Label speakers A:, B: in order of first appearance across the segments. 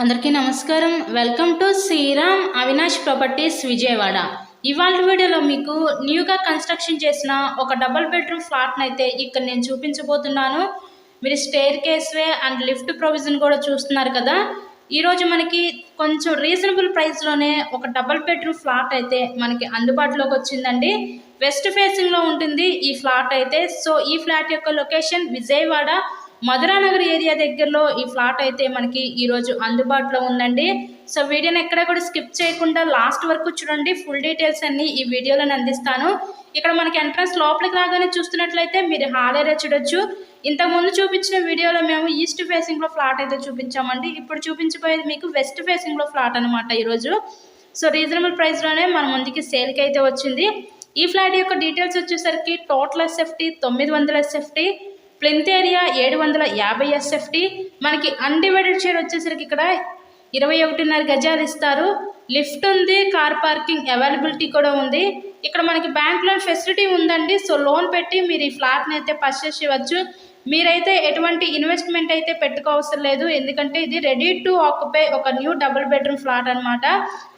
A: అందరికీ నమస్కారం. Welcome to Sriram Avinash properties Vijayawada. ఇవాళ వీడియోలో మీకు న్యూగా కన్స్ట్రక్షన్ చేసిన ఒక డబుల్ బెడ్రూమ్ ఫ్లాట్ని అయితే ఇక్కడ నేను చూపించబోతున్నాను. మీరు స్టేర్ కేస్వే అండ్ లిఫ్ట్ ప్రొవిజన్ కూడా చూస్తున్నారు కదా. ఈరోజు మనకి కొంచెం రీజనబుల్ ప్రైస్లోనే ఒక డబుల్ బెడ్రూమ్ ఫ్లాట్ అయితే మనకి అందుబాటులోకి వచ్చిందండి. వెస్ట్ ఫేసింగ్లో ఉంటుంది ఈ ఫ్లాట్ అయితే. సో ఈ ఫ్లాట్ యొక్క లొకేషన్ విజయవాడ మధురానగర్ ఏరియా దగ్గరలో ఈ ఫ్లాట్ అయితే మనకి ఈరోజు అందుబాటులో ఉందండి. సో వీడియోని ఎక్కడ కూడా స్కిప్ చేయకుండా లాస్ట్ వరకు చూడండి. ఫుల్ డీటెయిల్స్ అన్ని ఈ వీడియోలో అందిస్తాను. ఇక్కడ మనకి ఎంట్రన్స్ లోపలికి రాగానే చూస్తున్నట్లయితే మీరు హాల్ ఏరియా చూడొచ్చు. ఇంతకుముందు చూపించిన వీడియోలో మేము ఈస్ట్ ఫేసింగ్లో ఫ్లాట్ అయితే చూపించామండి. ఇప్పుడు చూపించబోయేది మీకు వెస్ట్ ఫేసింగ్లో ఫ్లాట్ అనమాట ఈరోజు. సో రీజనబుల్ ప్రైస్లోనే మన ముందుకి సేల్కి అయితే వచ్చింది. ఈ ఫ్లాట్ యొక్క డీటెయిల్స్ వచ్చేసరికి total SFT 900 SFT, plinth area 750 SFT, మనకి అన్డివైడెడ్ షేర్ వచ్చేసరికి ఇక్కడ 21.5 గజాలు ఇస్తారు. లిఫ్ట్ ఉంది, కార్ పార్కింగ్ అవైలబిలిటీ కూడా ఉంది. ఇక్కడ మనకి బ్యాంక్ లోన్ ఫెసిలిటీ ఉందండి. సో లోన్ పెట్టి మీరు ఈ ఫ్లాట్ని అయితే పర్చేస్ చేయవచ్చు. మీరైతే ఎటువంటి ఇన్వెస్ట్మెంట్ అయితే పెట్టుకోవసరం లేదు, ఎందుకంటే ఇది రెడీ టు ఆక్యుపై ఒక న్యూ డబుల్ బెడ్రూమ్ ఫ్లాట్ అనమాట.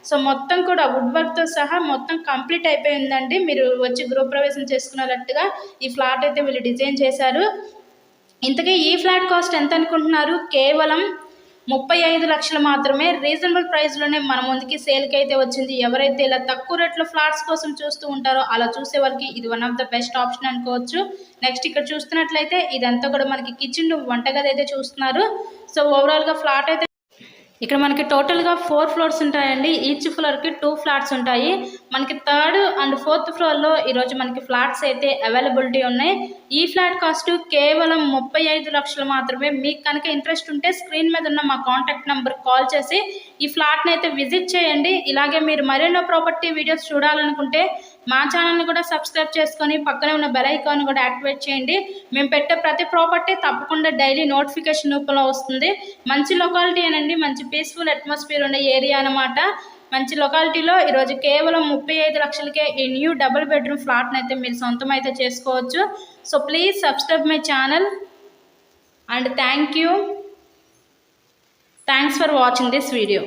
A: సో మొత్తం కూడా వుడ్ వర్క్తో సహా మొత్తం కంప్లీట్ అయిపోయిందండి. మీరు వచ్చి గృహప్రవేశం చేసుకున్నట్టుగా ఈ ఫ్లాట్ అయితే వీళ్ళు డిజైన్ చేశారు. ఇంతకీ ఈ ఫ్లాట్ కాస్ట్ ఎంత అనుకుంటున్నారు? కేవలం 35 లక్షలు మాత్రమే. రీజనబుల్ ప్రైస్లోనే మన ముందుకి సేల్కి అయితే వచ్చింది. ఎవరైతే ఇలా తక్కువ రేట్లో ఫ్లాట్స్ కోసం చూస్తూ ఉంటారో అలా చూసే వాళ్ళకి ఇది one of the best option అనుకోవచ్చు. నెక్స్ట్ ఇక్కడ చూస్తున్నట్లయితే ఇదంతా కూడా మనకి కిచెన్ వంటగది అయితే చూస్తున్నారు. సో ఓవరాల్గా ఫ్లాట్ అయితే ఇక్కడ మనకి టోటల్గా 4 ఫ్లోర్స్ ఉంటాయండి. ఈచ్ ఫ్లోర్కి 2 ఫ్లాట్స్ ఉంటాయి. మనకి 3rd అండ్ 4th ఫ్లోర్లో ఈరోజు మనకి ఫ్లాట్స్ అయితే అవైలబిలిటీ ఉన్నాయి. ఈ ఫ్లాట్ కాస్ట్ కేవలం 35 లక్షలు మాత్రమే. మీకు కనుక ఇంట్రెస్ట్ ఉంటే స్క్రీన్ మీద ఉన్న మా కాంటాక్ట్ నెంబర్ కాల్ చేసి ఈ ఫ్లాట్ని అయితే విజిట్ చేయండి. ఇలాగే మీరు మరెన్నో ప్రాపర్టీ వీడియోస్ చూడాలనుకుంటే మా ఛానల్ని కూడా సబ్స్క్రైబ్ చేసుకొని పక్కనే ఉన్న బెల్ ఐకాన్ కూడా యాక్టివేట్ చేయండి. మేము పెట్టే ప్రతి ప్రాపర్టీ తప్పకుండా డైలీ నోటిఫికేషన్ రూపంలో వస్తుంది. మంచి లొకాలిటీ అనండి, మంచి పీస్ఫుల్ అట్మాస్ఫియర్ ఉండే ఏరియా అనమాట. మంచి లొకాలిటీలో ఈరోజు కేవలం 35 లక్షలకే ఈ న్యూ డబుల్ బెడ్రూమ్ ఫ్లాట్ని అయితే మీరు సొంతం అయితే చేసుకోవచ్చు. So please subscribe my channel and thanks for watching this video.